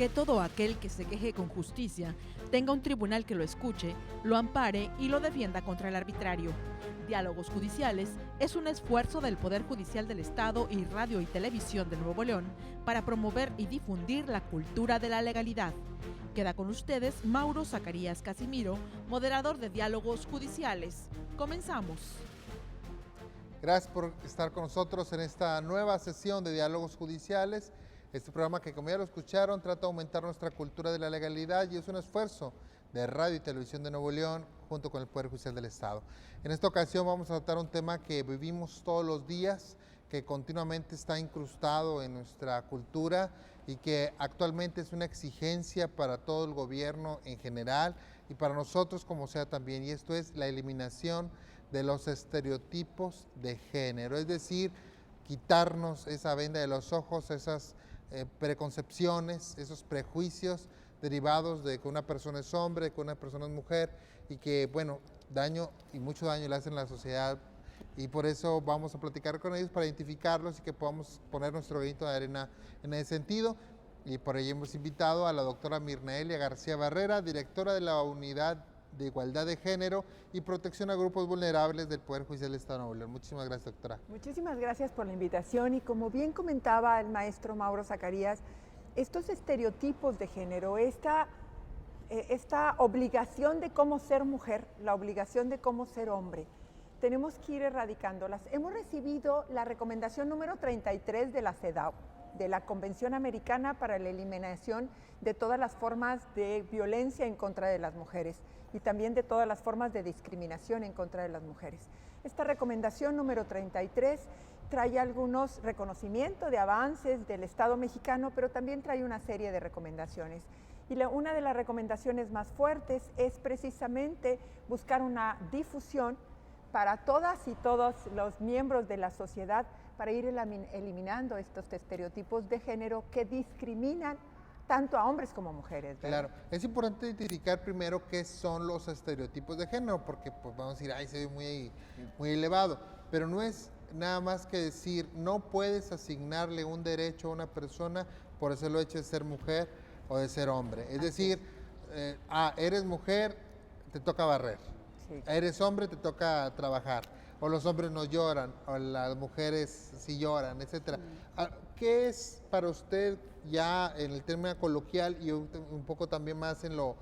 que todo aquel que se queje con justicia tenga un tribunal que lo escuche, lo ampare y lo defienda contra el arbitrario. Diálogos Judiciales es un esfuerzo del Poder Judicial del Estado y Radio y Televisión de Nuevo León para promover y difundir la cultura de la legalidad. Queda con ustedes Mauro Zacarías Casimiro, moderador de Diálogos Judiciales. Comenzamos. Gracias por estar con nosotros en esta nueva sesión de Diálogos Judiciales. Este programa que, como ya lo escucharon, trata de aumentar nuestra cultura de la legalidad y es un esfuerzo de Radio y Televisión de Nuevo León junto con el Poder Judicial del Estado. En esta ocasión vamos a tratar un tema que vivimos todos los días, que continuamente está incrustado en nuestra cultura y que actualmente es una exigencia para todo el gobierno en general y para nosotros como sea también, y esto es la eliminación de los estereotipos de género, es decir, quitarnos esa venda de los ojos, esas preconcepciones, esos prejuicios derivados de que una persona es hombre, que una persona es mujer y que, bueno, daño y mucho daño le hacen a la sociedad, y por eso vamos a platicar con ellos para identificarlos y que podamos poner nuestro granito de arena en ese sentido. Y por ello hemos invitado a la doctora Mirnaelia García Barrera, directora de la Unidad de Igualdad de Género y Protección a Grupos Vulnerables del Poder Judicial del Estado de Nuevo León. Muchísimas gracias, doctora. Muchísimas gracias por la invitación y como bien comentaba el maestro Mauro Zacarías, estos estereotipos de género, esta obligación de cómo ser mujer, la obligación de cómo ser hombre, tenemos que ir erradicándolas. Hemos recibido la recomendación número 33 de la CEDAW, de la Convención Americana para la Eliminación de todas las formas de violencia en contra de las mujeres y también de todas las formas de discriminación en contra de las mujeres. Esta recomendación número 33 trae algunos reconocimientos de avances del Estado mexicano, pero también trae una serie de recomendaciones. Y una de las recomendaciones más fuertes es precisamente buscar una difusión para todas y todos los miembros de la sociedad para ir eliminando estos estereotipos de género que discriminan tanto a hombres como a mujeres, ¿verdad? Claro, es importante identificar primero qué son los estereotipos de género, porque pues vamos a decir, ay, se ve muy elevado, pero no es nada más que decir, no puedes asignarle un derecho a una persona por el solo hecho de ser mujer o de ser hombre. Es decir, eres mujer, te toca barrer. Sí. Eres hombre, te toca trabajar, o los hombres no lloran, o las mujeres sí lloran, etcétera. Sí. ¿Qué es para usted ya en el término coloquial y un poco también más en lo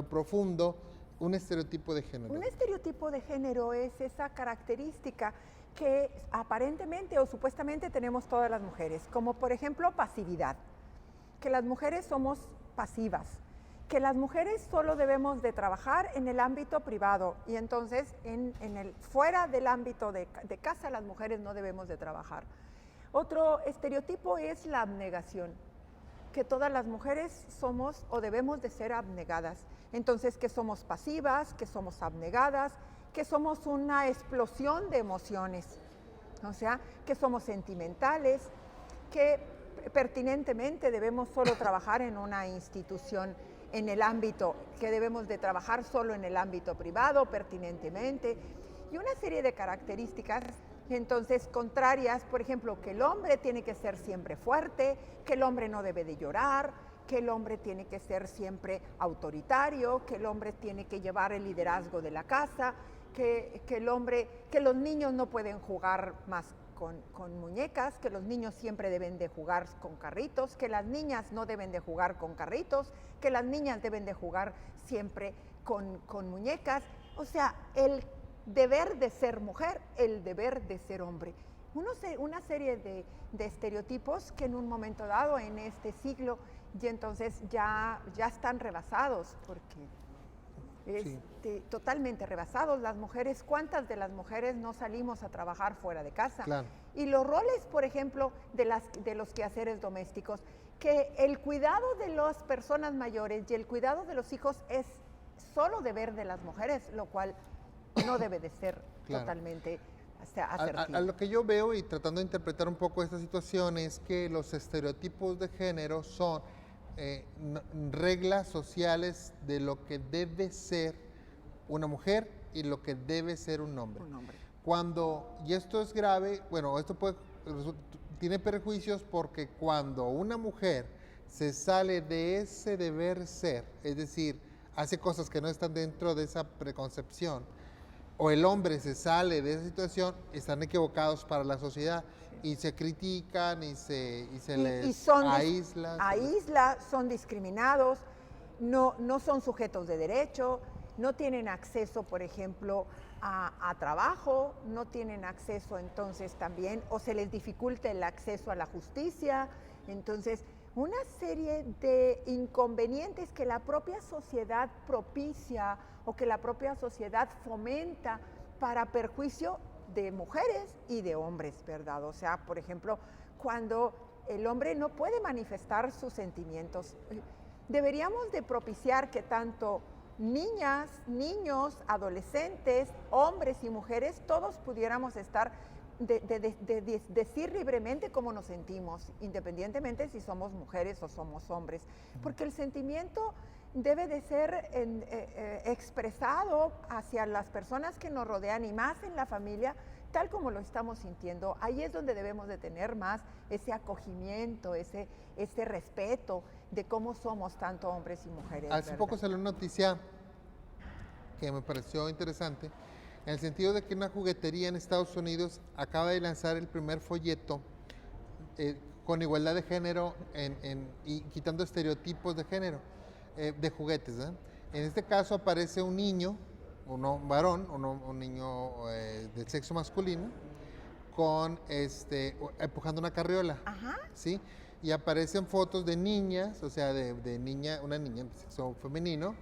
profundo, un estereotipo de género? Un estereotipo de género es esa característica que aparentemente o supuestamente tenemos todas las mujeres, como por ejemplo pasividad, que las mujeres somos pasivas, que las mujeres solo debemos de trabajar en el ámbito privado y entonces fuera del ámbito de casa las mujeres no debemos de trabajar. Otro estereotipo es la abnegación, que todas las mujeres somos o debemos de ser abnegadas. Entonces, que somos pasivas, que somos abnegadas, que somos una explosión de emociones, o sea, que somos sentimentales, que pertinentemente debemos solo trabajar en una institución en el ámbito, que debemos de trabajar solo en el ámbito privado pertinentemente, y una serie de características entonces contrarias, por ejemplo, que el hombre tiene que ser siempre fuerte, que el hombre no debe de llorar, que el hombre tiene que ser siempre autoritario, que el hombre tiene que llevar el liderazgo de la casa, que los niños no pueden jugar más con muñecas, que los niños siempre deben de jugar con carritos, que las niñas no deben de jugar con carritos, que las niñas deben de jugar siempre con muñecas. O sea, el deber de ser mujer, el deber de ser hombre. Una serie de estereotipos que en un momento dado en este siglo y entonces ya están rebasados, porque totalmente rebasados. Las mujeres, ¿cuántas de las mujeres no salimos a trabajar fuera de casa? Claro. Y los roles, por ejemplo, de los quehaceres domésticos, que el cuidado de las personas mayores y el cuidado de los hijos es solo deber de las mujeres, lo cual no debe de ser claro. Totalmente asertivo. A lo que yo veo y tratando de interpretar un poco esta situación es que los estereotipos de género son reglas sociales de lo que debe ser una mujer y lo que debe ser un hombre. Y esto es grave, bueno, esto tiene perjuicios porque cuando una mujer se sale de ese deber ser, es decir, hace cosas que no están dentro de esa preconcepción, o el hombre se sale de esa situación, están equivocados para la sociedad y se critican y se les aísla. Son discriminados, no son sujetos de derecho, no tienen acceso, por ejemplo, a trabajo, no tienen acceso entonces también, o se les dificulta el acceso a la justicia. Entonces, una serie de inconvenientes que la propia sociedad propicia o que la propia sociedad fomenta para perjuicio de mujeres y de hombres, ¿verdad? O sea, por ejemplo, cuando el hombre no puede manifestar sus sentimientos, deberíamos de propiciar que tanto niñas, niños, adolescentes, hombres y mujeres, todos pudiéramos estar decir libremente cómo nos sentimos, independientemente si somos mujeres o somos hombres, porque el sentimiento debe de ser expresado hacia las personas que nos rodean y más en la familia, tal como lo estamos sintiendo. Ahí es donde debemos de tener más ese acogimiento, ese respeto de cómo somos tanto hombres y mujeres. Hace poco salió una noticia que me pareció interesante, en el sentido de que una juguetería en Estados Unidos acaba de lanzar el primer folleto con igualdad de género y quitando estereotipos de género de juguetes. En este caso aparece un niño, un varón, un niño del sexo masculino, empujando una carriola. Ajá. ¿Sí? Y aparecen fotos de niñas, o sea, una niña de sexo femenino,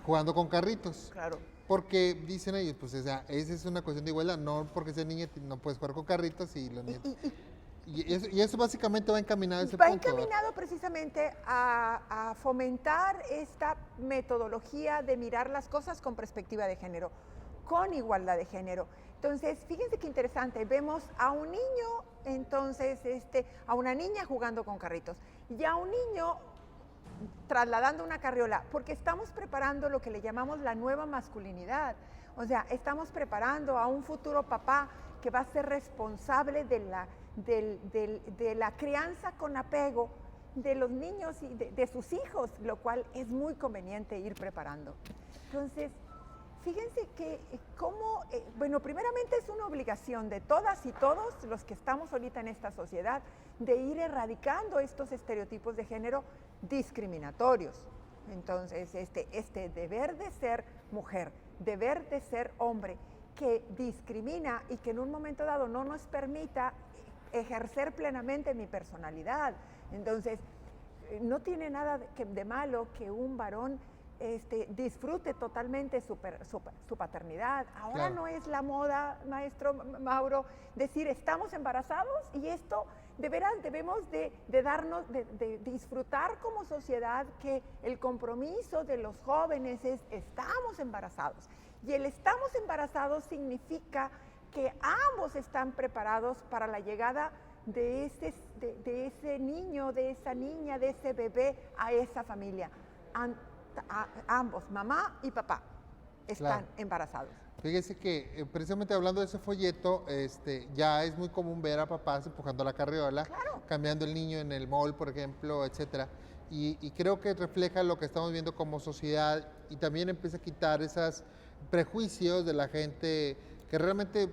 jugando con carritos. Claro. Porque dicen ellos, pues esa es una cuestión de igualdad, no porque sea niña no puedes jugar con carritos y los niños. Y eso básicamente va encaminado a ese punto. Va encaminado precisamente a fomentar esta metodología de mirar las cosas con perspectiva de género, con igualdad de género. Entonces, fíjense qué interesante, vemos a un niño, entonces, a una niña jugando con carritos y a un niño trasladando una carriola, porque estamos preparando lo que le llamamos la nueva masculinidad. O sea, estamos preparando a un futuro papá que va a ser responsable de la crianza con apego de los niños y de sus hijos, lo cual es muy conveniente ir preparando. Entonces, fíjense que bueno, primeramente es una obligación de todas y todos los que estamos ahorita en esta sociedad de ir erradicando estos estereotipos de género discriminatorios. Entonces, este deber de ser mujer, deber de ser hombre, que discrimina y que en un momento dado no nos permita ejercer plenamente mi personalidad. Entonces, no tiene nada de malo que un varón disfrute totalmente su paternidad. Ahora claro. No es la moda, maestro Mauro, decir estamos embarazados y esto de veras debemos de disfrutar como sociedad que el compromiso de los jóvenes es estamos embarazados. Y el estamos embarazados significa que ambos están preparados para la llegada de ese niño, de esa niña, de ese bebé a esa familia. Ambos, mamá y papá, están embarazados. Fíjese que precisamente hablando de ese folleto, ya es muy común ver a papás empujando la carriola, claro. Cambiando el niño en el mall, por ejemplo, etcétera. Y creo que refleja lo que estamos viendo como sociedad y también empieza a quitar esos prejuicios de la gente que realmente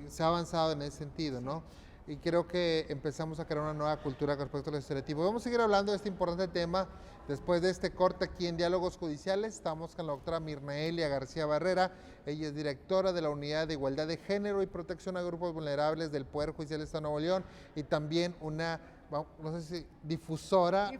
se ha avanzado en ese sentido, ¿no? Y creo que empezamos a crear una nueva cultura con respecto a los estereotipos. Vamos a seguir hablando de este importante tema después de este corte aquí en Diálogos Judiciales. Estamos con la doctora Mirnaelia García Barrera. Ella es directora de la Unidad de Igualdad de Género y Protección a Grupos Vulnerables del Poder Judicial del Estado de Nuevo León y también una, no sé si difusora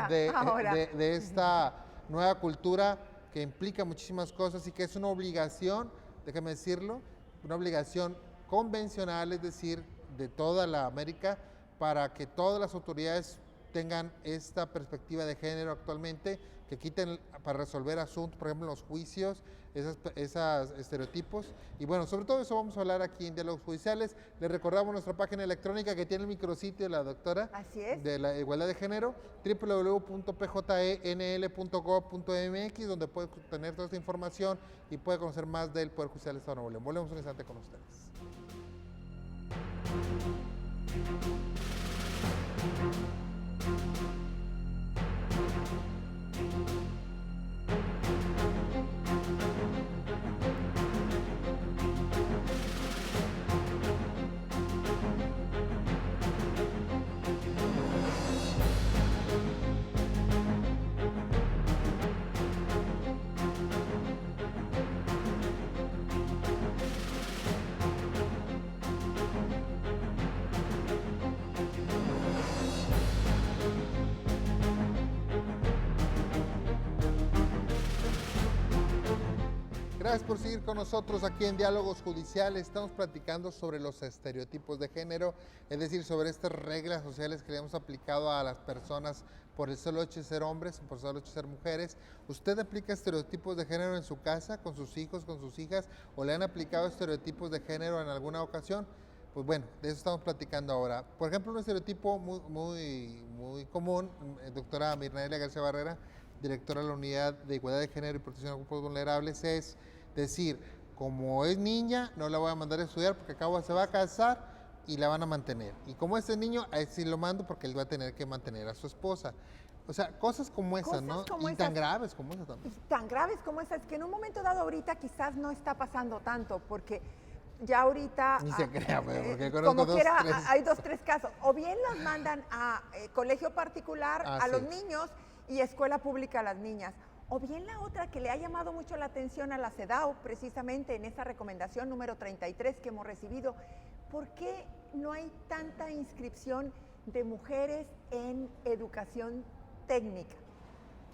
de esta nueva cultura que implica muchísimas cosas y que es una obligación, déjame decirlo, una obligación convencional, es decir, de toda la América, para que todas las autoridades tengan esta perspectiva de género actualmente, que quiten para resolver asuntos, por ejemplo, en los juicios, esos estereotipos. Y bueno, sobre todo eso vamos a hablar aquí en Diálogos Judiciales. Les recordamos nuestra página electrónica que tiene el micrositio de la doctora. Así es. De la igualdad de género, www.pjenl.gov.mx, donde puede tener toda esta información y puede conocer más del Poder Judicial del Estado de Nuevo León. Volvemos un instante con ustedes. Gracias por seguir con nosotros aquí en Diálogos Judiciales. Estamos platicando sobre los estereotipos de género, es decir, sobre estas reglas sociales que le hemos aplicado a las personas por el solo hecho de ser hombres o por el solo hecho de ser mujeres. ¿Usted aplica estereotipos de género en su casa, con sus hijos, con sus hijas, o le han aplicado estereotipos de género en alguna ocasión? Pues bueno, de eso estamos platicando ahora. Por ejemplo, un estereotipo muy común, doctora Mirnaelia García Barrera, directora de la Unidad de Igualdad de Género y Protección a Grupos Vulnerables, es decir, como es niña, no la voy a mandar a estudiar porque acabo se va a casar y la van a mantener. Y como es niño, a él sí lo mando porque él va a tener que mantener a su esposa. O sea, cosas como esas, ¿no? Y tan graves como esas también. Tan graves como esas, que en un momento dado ahorita quizás no está pasando tanto, porque ya ahorita... Ni se crea, porque como quiera, hay 2, 3 casos. O bien los mandan a colegio particular a los niños y escuela pública a las niñas. O bien la otra que le ha llamado mucho la atención a la CEDAW, precisamente en esa recomendación número 33 que hemos recibido, ¿por qué no hay tanta inscripción de mujeres en educación técnica?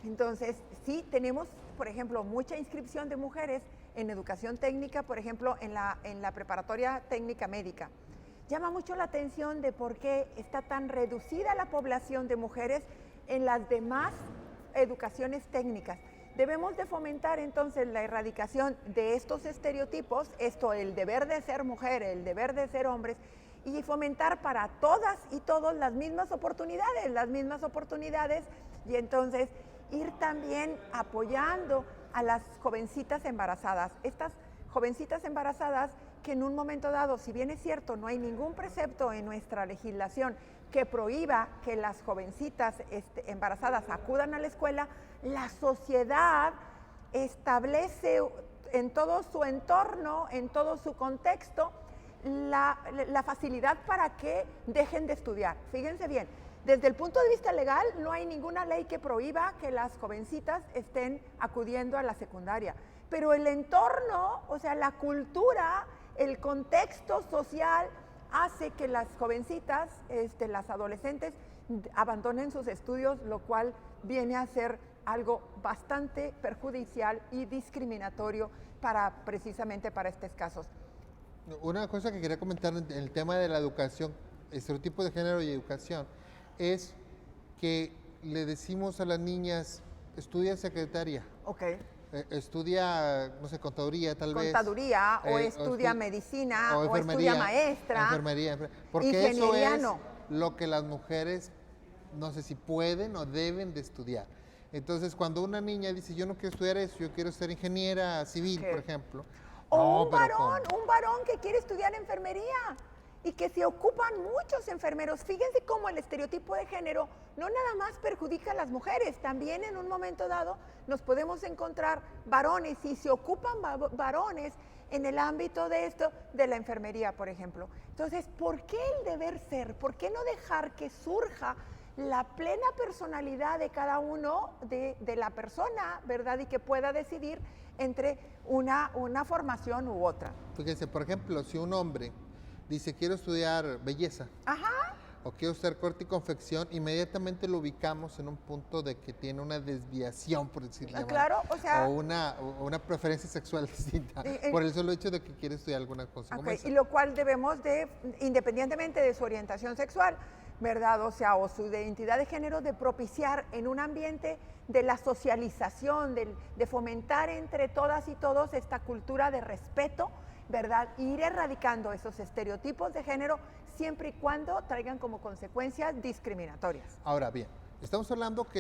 Entonces, sí, tenemos, por ejemplo, mucha inscripción de mujeres en educación técnica, por ejemplo, en la preparatoria técnica médica. Llama mucho la atención de por qué está tan reducida la población de mujeres en las demás educaciones técnicas. Debemos de fomentar entonces la erradicación de estos estereotipos, el deber de ser mujer, el deber de ser hombres, y fomentar para todas y todos las mismas oportunidades, y entonces ir también apoyando a las jovencitas embarazadas. Estas jovencitas embarazadas que en un momento dado, si bien es cierto, no hay ningún precepto en nuestra legislación que prohíba que las jovencitas embarazadas acudan a la escuela, la sociedad establece en todo su entorno, en todo su contexto, la facilidad para que dejen de estudiar. Fíjense bien, desde el punto de vista legal no hay ninguna ley que prohíba que las jovencitas estén acudiendo a la secundaria, pero el entorno, o sea, la cultura, el contexto social hace que las jovencitas, las adolescentes, abandonen sus estudios, lo cual viene a ser algo bastante perjudicial y discriminatorio precisamente para estos casos. Una cosa que quería comentar en el tema de la educación, estereotipos de género y educación, es que le decimos a las niñas, estudia secretaria. Ok. Estudia, no sé, contaduría tal vez. Contaduría, o estudia medicina, o estudia maestra. Enfermería. Porque eso es lo que las mujeres, no sé si pueden o deben de estudiar. Entonces, cuando una niña dice, yo no quiero estudiar eso, yo quiero ser ingeniera civil, por ejemplo. O un varón que quiere estudiar enfermería. Y que se ocupan muchos enfermeros. Fíjense cómo el estereotipo de género no nada más perjudica a las mujeres, también en un momento dado nos podemos encontrar varones y se ocupan varones en el ámbito de la enfermería, por ejemplo. Entonces, ¿por qué el deber ser? ¿Por qué no dejar que surja la plena personalidad de cada uno de la persona, ¿verdad? Y que pueda decidir entre una formación u otra. Fíjense, por ejemplo, si un hombre dice, quiero estudiar belleza, o quiero estudiar corte y confección, inmediatamente lo ubicamos en un punto de que tiene una desviación, por decirlo claro, o sea, o una preferencia sexual distinta, por el solo hecho de que quiere estudiar alguna cosa como esa. Y lo cual debemos de, independientemente de su orientación sexual, ¿verdad? O sea, o su identidad de género, de propiciar en un ambiente de la socialización, de fomentar entre todas y todos esta cultura de respeto, ¿verdad? Ir erradicando esos estereotipos de género siempre y cuando traigan como consecuencias discriminatorias. Ahora bien, estamos hablando que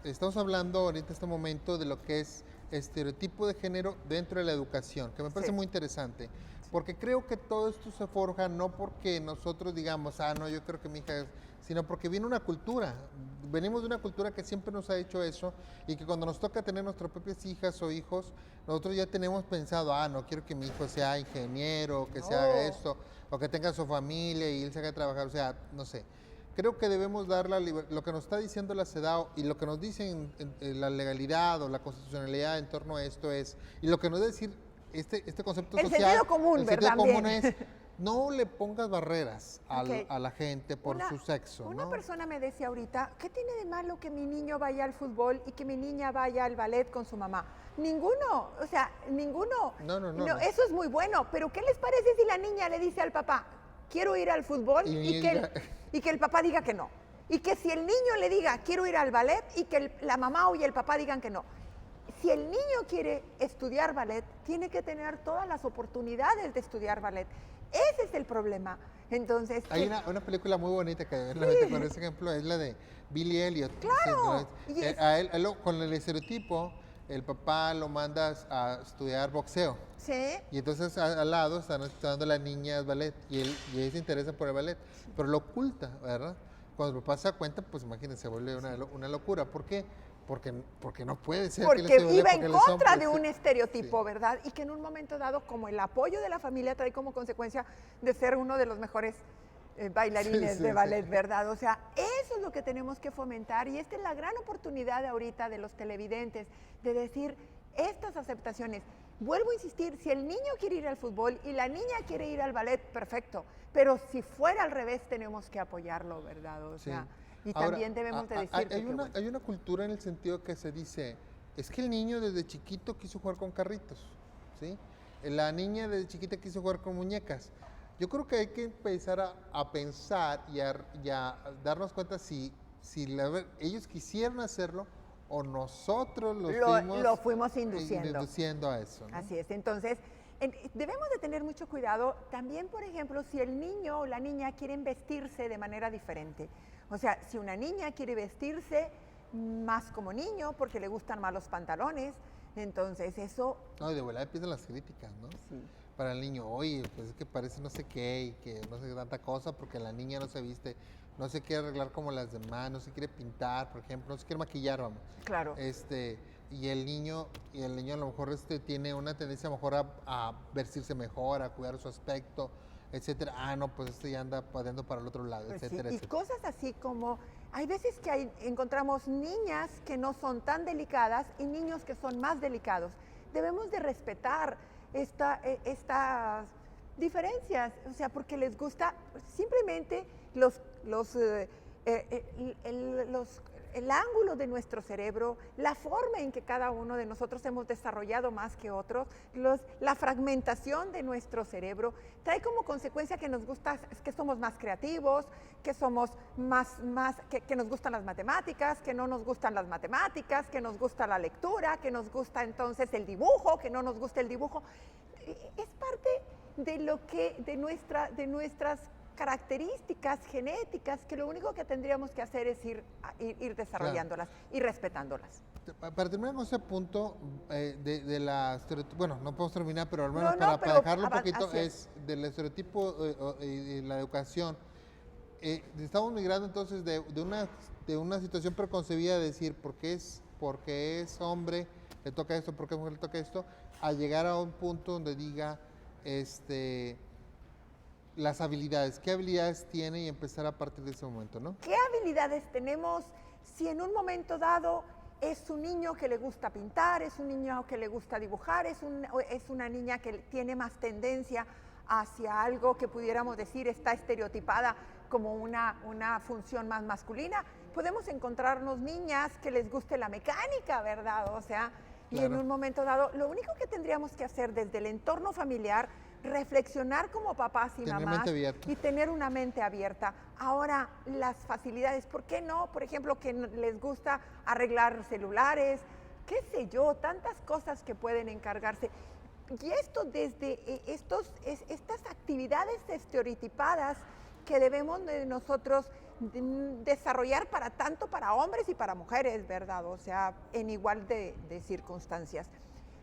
estamos hablando ahorita en este momento de lo que es estereotipo de género dentro de la educación, que me parece muy interesante, porque creo que todo esto se forja no porque nosotros digamos, no, yo creo que mi hija, sino porque viene una cultura. Venimos de una cultura que siempre nos ha hecho eso y que cuando nos toca tener nuestras propias hijas o hijos, nosotros ya tenemos pensado, no quiero que mi hijo sea ingeniero, que se haga esto, o que tenga su familia y él se haga trabajar, o sea, no sé. Creo que debemos dar lo que nos está diciendo la CEDAW y lo que nos dicen en la legalidad o la constitucionalidad en torno a esto es, y lo que nos debe decir este concepto social. El sentido común, ¿verdad? El sentido común es, no le pongas barreras Ok. a la gente por su sexo, Una ¿no? persona me decía ahorita, ¿qué tiene de malo que mi niño vaya al fútbol y que mi niña vaya al ballet con su mamá? Ninguno, o sea, ninguno. No. Eso es muy bueno, pero ¿qué les parece si la niña le dice al papá, quiero ir al fútbol Y y que el papá diga que no? Y que si el niño le diga, quiero ir al ballet y que la mamá y el papá digan que no. Si el niño quiere estudiar ballet, tiene que tener todas las oportunidades de estudiar ballet. Ese es el problema. Entonces, Hay una película muy bonita que con ese ejemplo es la de Billy Elliot. Claro, Sí, y es- a él con el estereotipo, el papá lo manda a estudiar boxeo. sí, Y entonces al lado están estudiando las niñas ballet y él se interesa por el ballet, pero lo oculta, ¿verdad? Cuando el papá se da cuenta, pues imagínense, se vuelve una locura. ¿Por qué? Porque no puede ser que él porque estudie ballet iba porque en él es contra hombre, de un sí. estereotipo, ¿verdad? Y que en un momento dado, como el apoyo de la familia trae como consecuencia de ser uno de los mejores bailarines Sí, de sí, ballet, sí. ¿verdad? O sea, eso es lo que tenemos que fomentar y esta es la gran oportunidad ahorita de los televidentes de decir estas aceptaciones. Vuelvo a insistir, si el niño quiere ir al fútbol y la niña quiere ir al ballet, perfecto, pero si fuera al revés tenemos que apoyarlo, ¿verdad? O Sí. sea, y Ahora, también debemos de decir hay una cultura en el sentido que se dice, es que el niño desde chiquito quiso jugar con carritos, ¿sí? La niña desde chiquita quiso jugar con muñecas. Yo creo que hay que empezar a pensar y a darnos cuenta si ellos quisieron hacerlo o nosotros lo fuimos induciendo. induciendo a eso, ¿no? Así es, entonces debemos de tener mucho cuidado también, por ejemplo, si el niño o la niña quieren vestirse de manera diferente. O sea, si una niña quiere vestirse más como niño porque le gustan más los pantalones, entonces eso... No, y de volada empiezan las críticas, ¿no? Sí. Para el niño, oye, pues es que parece no sé qué y que no sé qué tanta cosa porque la niña no se viste, no se quiere arreglar como las demás, no se quiere pintar, por ejemplo, no se quiere maquillar, vamos. Claro. Y el niño a lo mejor tiene una tendencia a lo mejor a vestirse mejor, a cuidar su aspecto, etcétera. Ah, no, pues ya anda pateando para el otro lado, Pues sí, etcétera, y etcétera. cosas así como, hay veces que encontramos niñas que no son tan delicadas y niños que son más delicados. Debemos de respetar estas diferencias, o sea, porque les gusta simplemente el ángulo de nuestro cerebro, la forma en que cada uno de nosotros hemos desarrollado más que otros, la fragmentación de nuestro cerebro, trae como consecuencia que nos gusta, que somos más creativos, que somos que nos gustan las matemáticas, que no nos gustan las matemáticas, que nos gusta la lectura, que nos gusta entonces el dibujo, que no nos gusta el dibujo. Es parte de nuestras características genéticas que lo único que tendríamos que hacer es ir desarrollándolas y respetándolas. Para terminar con ese punto de la estereotipo, bueno, no podemos terminar, pero al menos No, para dejarlo un poquito, así es del estereotipo y la educación. Estamos migrando entonces de una situación preconcebida de decir porque es hombre, le toca esto, porque es mujer, le toca esto, a llegar a un punto donde diga, las habilidades, qué habilidades tiene y empezar a partir de ese momento, ¿no? ¿Qué habilidades tenemos si en un momento dado es un niño que le gusta pintar, es un niño que le gusta dibujar, es una niña que tiene más tendencia hacia algo que pudiéramos decir está estereotipada como una función más masculina? Podemos encontrarnos niñas que les guste la mecánica, ¿verdad? O sea, y en un momento dado, lo único que tendríamos que hacer desde el entorno familiar, reflexionar como papás y mamás y tener una mente abierta. Ahora, las facilidades, ¿por qué no? Por ejemplo, que les gusta arreglar celulares, qué sé yo, tantas cosas que pueden encargarse. Y esto desde estas actividades estereotipadas que debemos de nosotros desarrollar tanto para hombres y para mujeres, ¿verdad? O sea, en igual de circunstancias.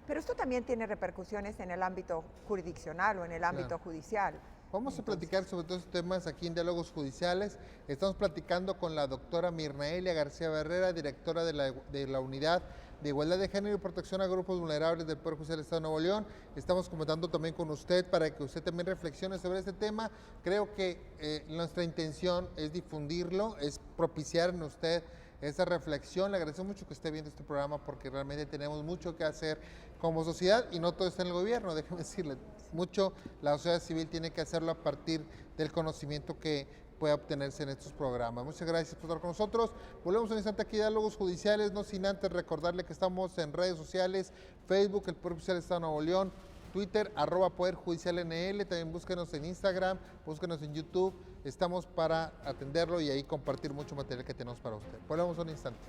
Pero esto también tiene repercusiones en el ámbito jurisdiccional o en el ámbito judicial. Vamos a platicar sobre todos estos temas aquí en Diálogos Judiciales. Estamos platicando con la doctora Mirnaelia García Barrera, directora de la Unidad de Igualdad de Género y Protección a Grupos Vulnerables del Poder Judicial del Estado de Nuevo León. Estamos comentando también con usted para que usted también reflexione sobre este tema. Creo que nuestra intención es difundirlo, es propiciar en usted esa reflexión. Le agradezco mucho que esté viendo este programa porque realmente tenemos mucho que hacer como sociedad y no todo está en el gobierno, déjeme decirle, mucho la sociedad civil tiene que hacerlo a partir del conocimiento que puede obtenerse en estos programas. Muchas gracias por estar con nosotros. Volvemos un instante aquí a Diálogos Judiciales, no sin antes recordarle que estamos en redes sociales, Facebook, el Poder Judicial del Estado de Nuevo León, Twitter, @Poder Judicial NL, también búsquenos en Instagram, búsquenos en YouTube, estamos para atenderlo y ahí compartir mucho material que tenemos para usted. Volvemos un instante.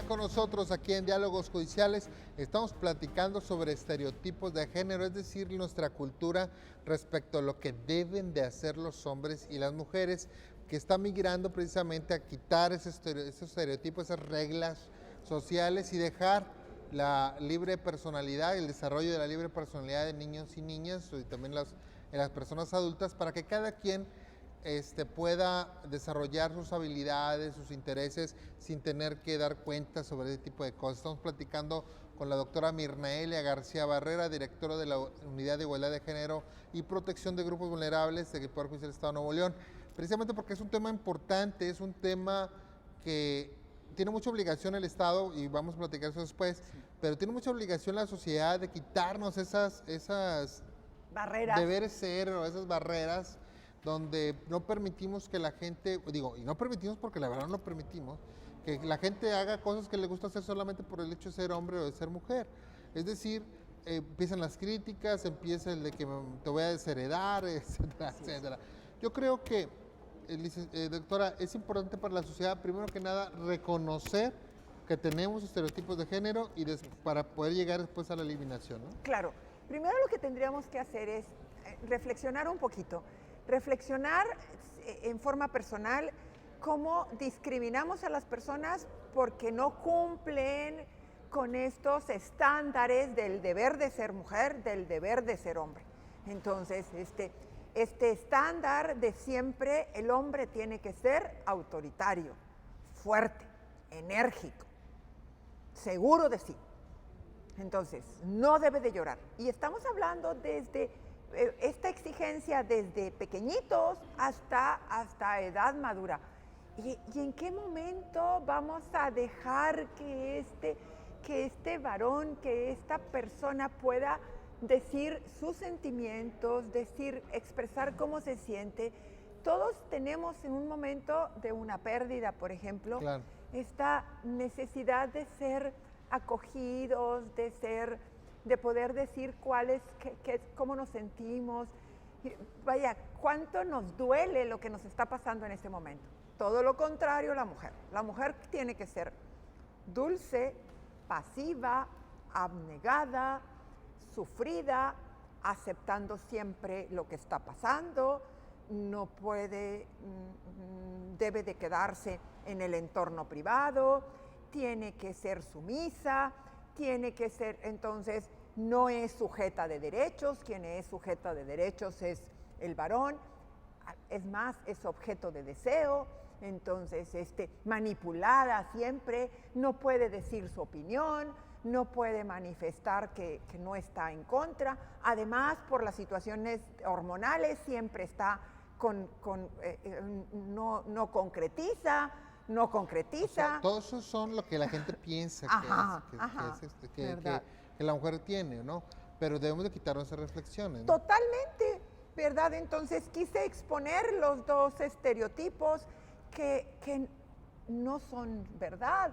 Con nosotros aquí en Diálogos Judiciales estamos platicando sobre estereotipos de género, es decir, nuestra cultura respecto a lo que deben de hacer los hombres y las mujeres, que está migrando precisamente a quitar esos estereotipos, esas reglas sociales y dejar la libre personalidad, el desarrollo de la libre personalidad de niños y niñas y también en las personas adultas para que cada quien pueda desarrollar sus habilidades, sus intereses, sin tener que dar cuenta sobre ese tipo de cosas. Estamos platicando con la doctora Mirnaelia García Barrera, directora de la Unidad de Igualdad de Género y Protección de Grupos Vulnerables del Poder Judicial del Estado de Nuevo León, precisamente porque es un tema importante, es un tema que tiene mucha obligación el Estado, y vamos a platicar eso después, pero tiene mucha obligación la sociedad de quitarnos esas barreras, deberes ser o esas barreras donde no permitimos que la gente, y no permitimos porque la verdad no lo permitimos, que la gente haga cosas que le gusta hacer solamente por el hecho de ser hombre o de ser mujer. Es decir, empiezan las críticas, empieza el de que te voy a desheredar, etcétera, etcétera. Yo creo que, doctora, es importante para la sociedad, primero que nada, reconocer que tenemos estereotipos de género y para poder llegar después a la eliminación, ¿no? Claro. Primero lo que tendríamos que hacer es reflexionar un poquito. Reflexionar en forma personal cómo discriminamos a las personas porque no cumplen con estos estándares del deber de ser mujer, del deber de ser hombre. Entonces, este estándar de siempre, el hombre tiene que ser autoritario, fuerte, enérgico, seguro de sí. Entonces, no debe de llorar. Y estamos hablando desde esta exigencia desde pequeñitos hasta edad madura. ¿Y en qué momento vamos a dejar que este varón, que esta persona pueda decir sus sentimientos, expresar cómo se siente? Todos tenemos en un momento de una pérdida, por ejemplo, claro, esta necesidad de ser acogidos, de poder decir cómo nos sentimos. Vaya, cuánto nos duele lo que nos está pasando en este momento. Todo lo contrario, la mujer. La mujer tiene que ser dulce, pasiva, abnegada, sufrida, aceptando siempre lo que está pasando. No puede, debe de quedarse en el entorno privado, tiene que ser sumisa, tiene que ser, entonces, no es sujeta de derechos. Quien es sujeta de derechos es el varón, es más, es objeto de deseo. Entonces, manipulada siempre, no puede decir su opinión, no puede manifestar que no está en contra. Además, por las situaciones hormonales, siempre está no concretiza. O sea, todo eso son lo que la gente piensa que la mujer tiene, ¿no? Pero debemos de quitarnos esas reflexiones, ¿no? Totalmente, ¿verdad? Entonces quise exponer los dos estereotipos que no son verdad.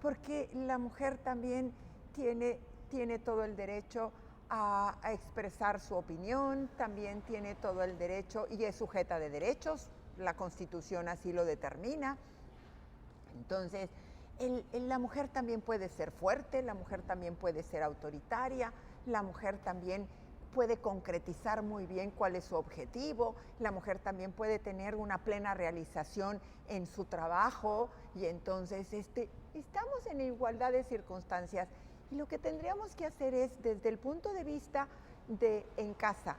porque la mujer también tiene todo el derecho a expresar su opinión, también tiene todo el derecho y es sujeta de derechos, la Constitución así lo determina. Entonces, la mujer también puede ser fuerte, la mujer también puede ser autoritaria, la mujer también puede concretizar muy bien cuál es su objetivo, la mujer también puede tener una plena realización en su trabajo y entonces estamos en igualdad de circunstancias y lo que tendríamos que hacer es desde el punto de vista de en casa,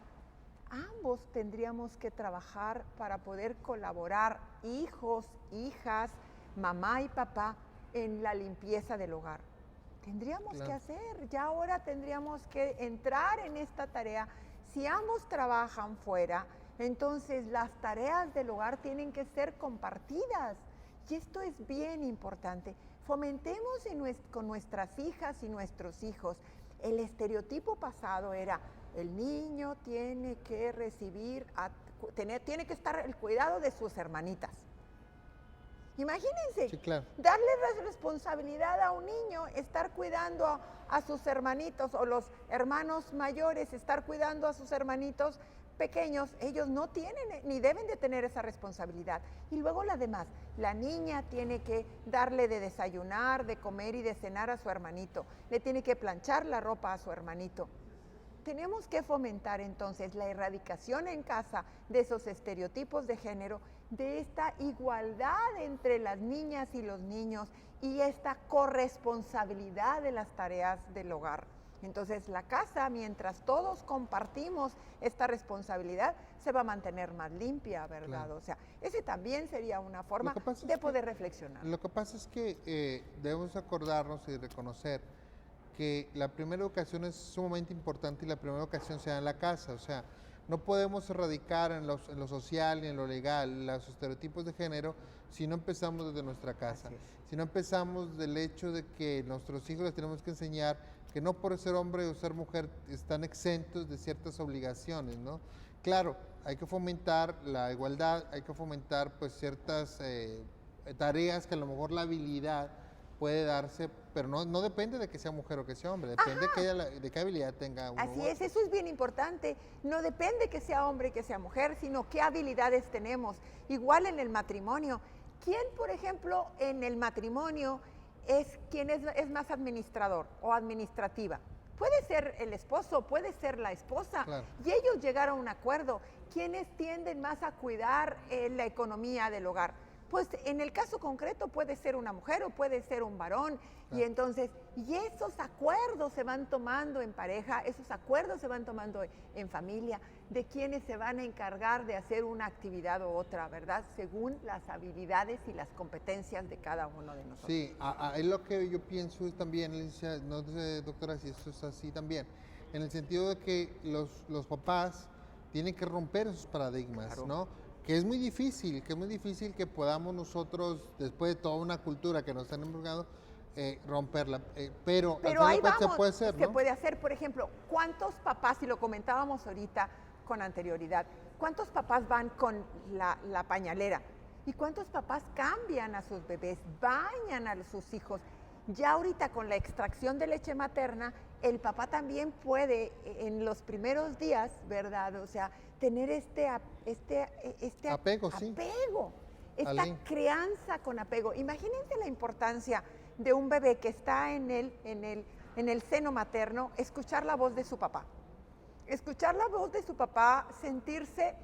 ambos tendríamos que trabajar para poder colaborar, hijos, hijas, mamá y papá, en la limpieza del hogar. Tendríamos que hacer, ya ahora tendríamos que entrar en esta tarea. Si ambos trabajan fuera, entonces las tareas del hogar tienen que ser compartidas. Y esto es bien importante. Fomentemos con nuestras hijas y nuestros hijos. El estereotipo pasado era, el niño tiene que tiene que estar el cuidado de sus hermanitas. Imagínense, Sí, claro. darle la responsabilidad a un niño, estar cuidando a sus hermanitos o los hermanos mayores, estar cuidando a sus hermanitos pequeños, ellos no tienen ni deben de tener esa responsabilidad. Y luego la demás, la niña tiene que darle de desayunar, de comer y de cenar a su hermanito, le tiene que planchar la ropa a su hermanito. Tenemos que fomentar entonces la erradicación en casa de esos estereotipos de género, de esta igualdad entre las niñas y los niños y esta corresponsabilidad de las tareas del hogar. Entonces la casa, mientras todos compartimos esta responsabilidad, se va a mantener más limpia, ¿verdad? Claro. O sea, ese también sería una forma de poder reflexionar. Lo que pasa es que debemos acordarnos y reconocer que la primera educación es sumamente importante y la primera educación se da en la casa, o sea, no podemos erradicar en lo social y en lo legal los estereotipos de género si no empezamos desde nuestra casa, si no empezamos del hecho de que nuestros hijos les tenemos que enseñar que no por ser hombre o ser mujer están exentos de ciertas obligaciones, ¿no? Claro, hay que fomentar la igualdad, hay que fomentar pues ciertas tareas que a lo mejor la habilidad puede darse, pero no depende de que sea mujer o que sea hombre, depende de qué habilidad tenga uno. Así es, eso es bien importante. No depende que sea hombre, que sea mujer, sino qué habilidades tenemos. Igual en el matrimonio. ¿Quién, por ejemplo, en el matrimonio quién es más administrador o administrativa? Puede ser el esposo, puede ser la esposa. Claro. Y ellos llegaron a un acuerdo. ¿Quiénes tienden más a cuidar la economía del hogar? Pues en el caso concreto puede ser una mujer o puede ser un varón. Claro. Y entonces, esos acuerdos se van tomando en pareja, esos acuerdos se van tomando en familia, de quienes se van a encargar de hacer una actividad u otra, ¿verdad? Según las habilidades y las competencias de cada uno de nosotros. Sí, es lo que yo pienso también, no sé, doctora, si esto es así también, en el sentido de que los papás tienen que romper esos paradigmas, claro, ¿no? Que es muy difícil que podamos nosotros, después de toda una cultura que nos han embrujado, romperla, pero ahí vamos, se puede hacer, ¿no? Se puede hacer, por ejemplo, ¿cuántos papás, y lo comentábamos ahorita con anterioridad, cuántos papás van con la pañalera? ¿Y cuántos papás cambian a sus bebés, bañan a sus hijos? Ya ahorita con la extracción de leche materna, el papá también puede en los primeros días, ¿verdad? O sea, tener este apego, esta crianza con apego. Imagínense la importancia de un bebé que está en el seno materno, escuchar la voz de su papá. Escuchar la voz de su papá, sentirse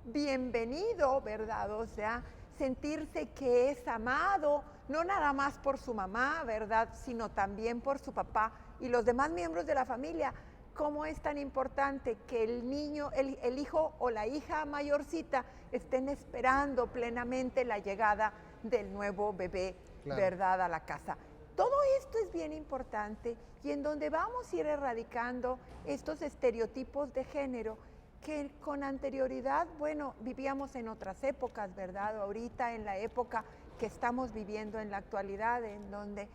bienvenido, ¿verdad? O sea, sentirse que es amado, no nada más por su mamá, ¿verdad? Sino también por su papá y los demás miembros de la familia. ¿Cómo es tan importante que el niño, el hijo o la hija mayorcita estén esperando plenamente la llegada del nuevo bebé, claro, ¿verdad? A la casa. Todo esto es bien importante y en donde vamos a ir erradicando estos estereotipos de género que con anterioridad, bueno, vivíamos en otras épocas, ¿verdad? Ahorita en la época que estamos viviendo en la actualidad, en donde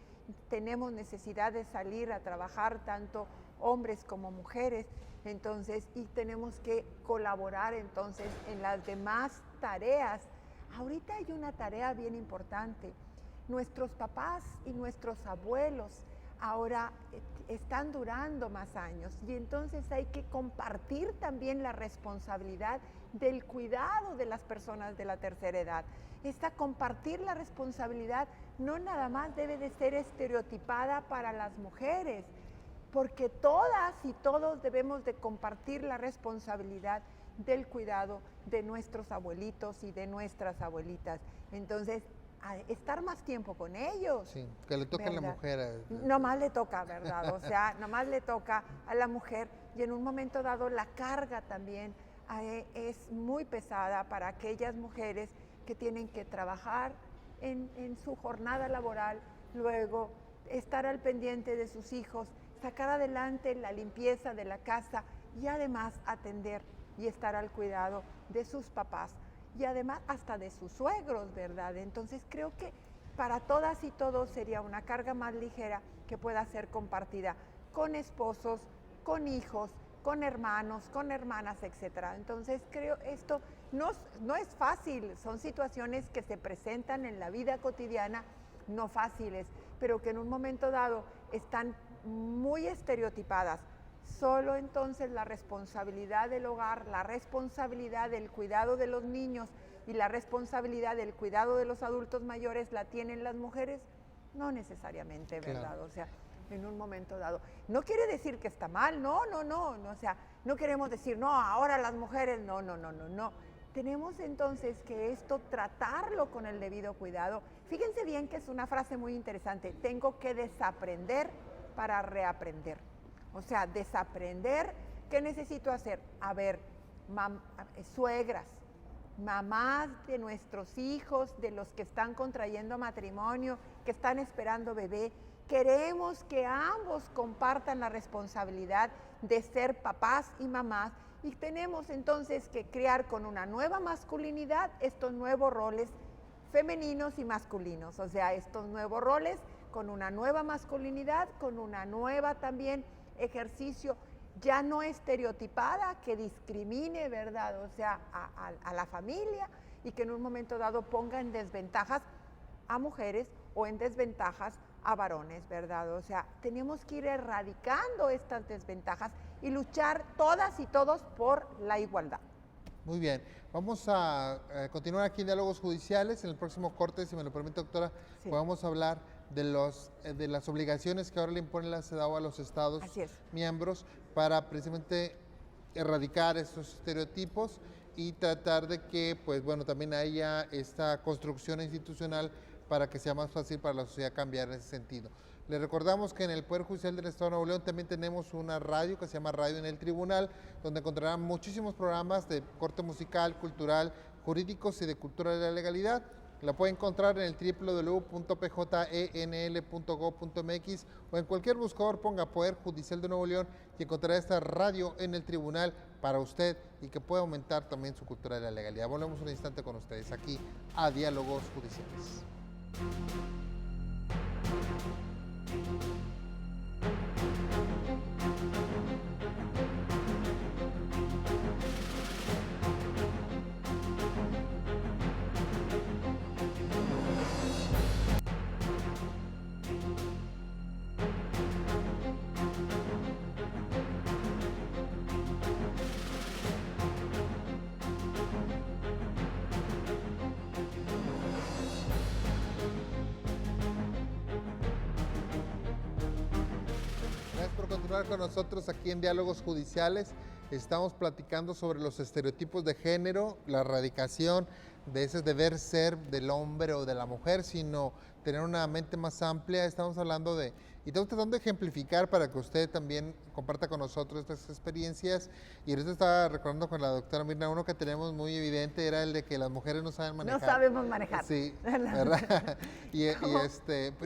tenemos necesidad de salir a trabajar tanto hombres como mujeres, entonces, y tenemos que colaborar entonces en las demás tareas. Ahorita hay una tarea bien importante. nuestros papás y nuestros abuelos ahora están durando más años y entonces hay que compartir también la responsabilidad del cuidado de las personas de la tercera edad. Compartir la responsabilidad no nada más debe de ser estereotipada para las mujeres, porque todas y todos debemos de compartir la responsabilidad del cuidado de nuestros abuelitos y de nuestras abuelitas. Entonces, estar más tiempo con ellos. Sí, que le toque a la mujer. Nomás le toca, ¿verdad? O sea, nomás le toca a la mujer y en un momento dado la carga también es muy pesada para aquellas mujeres que tienen que trabajar en su jornada laboral, luego estar al pendiente de sus hijos, sacar adelante la limpieza de la casa y además atender y estar al cuidado de sus papás y además hasta de sus suegros, ¿verdad? Entonces creo que para todas y todos sería una carga más ligera que pueda ser compartida con esposos, con hijos, con hermanos, con hermanas, etcétera. Entonces creo esto no es fácil, son situaciones que se presentan en la vida cotidiana, no fáciles, pero que en un momento dado están muy estereotipadas. Solo entonces la responsabilidad del hogar, la responsabilidad del cuidado de los niños y la responsabilidad del cuidado de los adultos mayores la tienen las mujeres, no necesariamente, ¿verdad? Claro. O sea, en un momento dado. No quiere decir que está mal, no, o sea, no queremos decir, no, ahora las mujeres, no. Tenemos entonces que esto tratarlo con el debido cuidado. Fíjense bien que es una frase muy interesante, tengo que desaprender para reaprender. O sea, desaprender, ¿qué necesito hacer? A ver, suegras, mamás de nuestros hijos, de los que están contrayendo matrimonio, que están esperando bebé, queremos que ambos compartan la responsabilidad de ser papás y mamás y tenemos entonces que crear con una nueva masculinidad estos nuevos roles femeninos y masculinos, o sea, estos nuevos roles con una nueva masculinidad, con una nueva también ejercicio ya no estereotipada que discrimine, ¿verdad? O sea, a la familia y que en un momento dado ponga en desventajas a mujeres o en desventajas a varones, ¿verdad? O sea, tenemos que ir erradicando estas desventajas y luchar todas y todos por la igualdad. Muy bien, vamos a continuar aquí en Diálogos Judiciales. En el próximo corte, si me lo permite, doctora, sí, vamos a hablar de las obligaciones que ahora le impone la CEDAW a los estados miembros para precisamente erradicar estos estereotipos y tratar de que, pues bueno, también haya esta construcción institucional para que sea más fácil para la sociedad cambiar en ese sentido. Les recordamos que en el Poder Judicial del Estado de Nuevo León también tenemos una radio que se llama Radio en el Tribunal, donde encontrarán muchísimos programas de corte musical, cultural, jurídicos y de cultura de la legalidad. La puede encontrar en el www.pjenl.gov.mx o en cualquier buscador ponga Poder Judicial de Nuevo León y encontrará esta radio en el tribunal para usted y que puede aumentar también su cultura de la legalidad. Volvemos un instante con ustedes aquí a Diálogos Judiciales. Con nosotros aquí en Diálogos Judiciales. Estamos platicando sobre los estereotipos de género, la erradicación de ese deber ser del hombre o de la mujer, sino tener una mente más amplia. Estamos hablando y estamos tratando de ejemplificar para que usted también comparta con nosotros estas experiencias. Y ahorita estaba recordando con la doctora Mirna, uno que tenemos muy evidente era el de que las mujeres no saben manejar. No sabemos manejar. Sí, ¿verdad?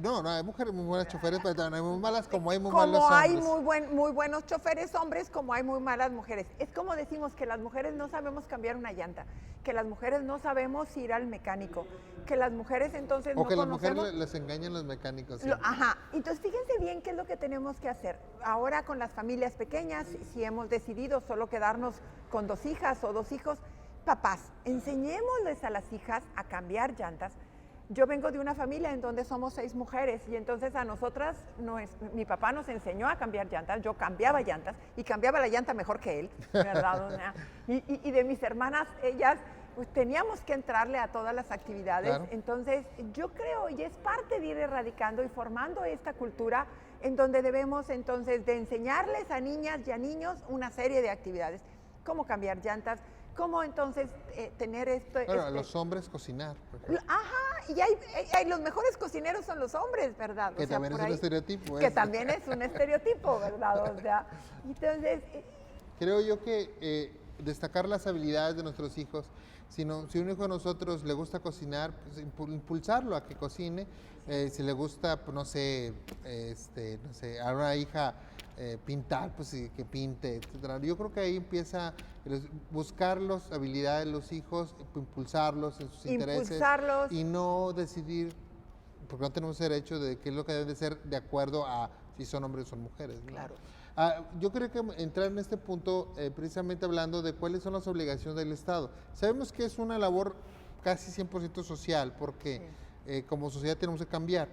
No, hay mujeres muy buenas choferes, pero hay muy malas como hay muy malos hombres. Como hay muy buenos choferes hombres, como hay muy malas mujeres. Es como decimos que las mujeres no sabemos cambiar una llanta, que las mujeres no sabemos ir al mecánico, que las mujeres entonces no conocemos... O que las mujeres les engañan los mecánicos. ¿Sí? Ajá, entonces fíjense bien qué es lo que tenemos que hacer. Ahora con las familias pequeñas, si hemos decidido solo quedarnos con 2 hijas o 2 hijos, papás, enseñémosles a las hijas a cambiar llantas, Yo vengo de una familia en donde somos 6 mujeres y entonces a nosotras, mi papá nos enseñó a cambiar llantas, yo cambiaba llantas y cambiaba la llanta mejor que él, ¿verdad? O sea, y de mis hermanas, ellas, pues teníamos que entrarle a todas las actividades. Claro. Entonces yo creo, y es parte de ir erradicando y formando esta cultura en donde debemos entonces de enseñarles a niñas y a niños una serie de actividades, cómo cambiar llantas, cómo entonces tener esto. Bueno, a los hombres cocinar. Ajá, y hay los mejores cocineros son los hombres, ¿verdad? Que también es un estereotipo. Que también es un estereotipo, ¿verdad? O sea, entonces... Creo yo que destacar las habilidades de nuestros hijos, si un hijo de nosotros le gusta cocinar, pues impulsarlo a que cocine. Si le gusta, pues, no sé, a una hija pintar, pues que pinte, etcétera. Yo creo que ahí empieza buscar las habilidades de los hijos, impulsarlos en sus intereses y no decidir, porque no tenemos derecho de qué es lo que debe de ser de acuerdo a si son hombres o son mujeres, ¿no? Claro. Yo creo que entrar en este punto, precisamente hablando de cuáles son las obligaciones del Estado. Sabemos que es una labor casi 100% social, porque como sociedad tenemos que cambiar,